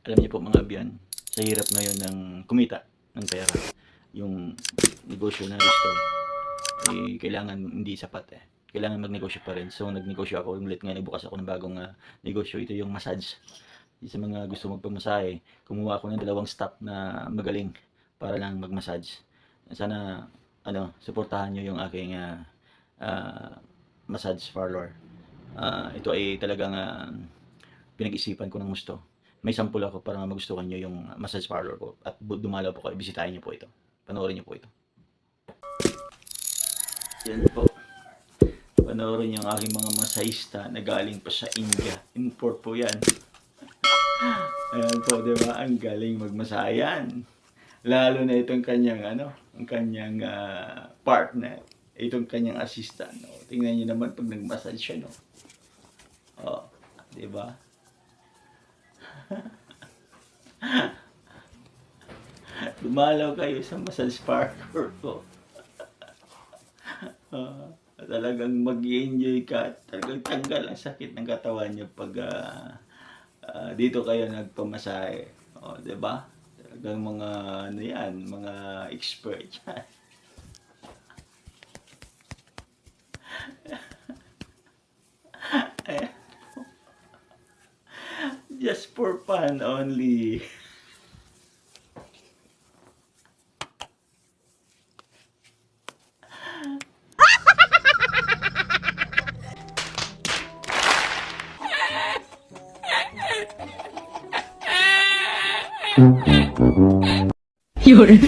Alam niyo po mga abyan, sa hirap ngayon ng kumita ng pera, yung negosyo na gusto, kailangan hindi sapat eh. Kailangan magnegosyo pa rin. So nagnegosyo ako, ulit nga nagbukas ako ng bagong negosyo. Ito yung massage. Sa mga gusto magpamasahe, kumuha ako ng 2 staff na magaling para lang magmassage. Sana suportahan niyo yung aking massage parlor. Ito ay talagang pinag-isipan ko ng gusto. May sample ako para magustuhan nyo yung massage parlor ko. At dumalaw po kayo, bisitahin nyo po ito. Panoorin nyo po ito. Yan po. Panoorin yung aking mga masahista na galing pa sa India. Import po yan. Ayan po, di ba? Ang galing magmasayan. Lalo na itong kanyang, ang kanyang partner. Itong kanyang assistant. No? Tingnan nyo naman pag nag-massage siya, no? Oh, di ba? Dumalaw kayo sa massage parlor ko. Talagang mag-enjoy ka. Talagang tanggal ang sakit ng katawan niyo pag dito kayo nagpamasahe. O, di ba? Talagang mga yan, mga expert yan. Just for fun only. Yun.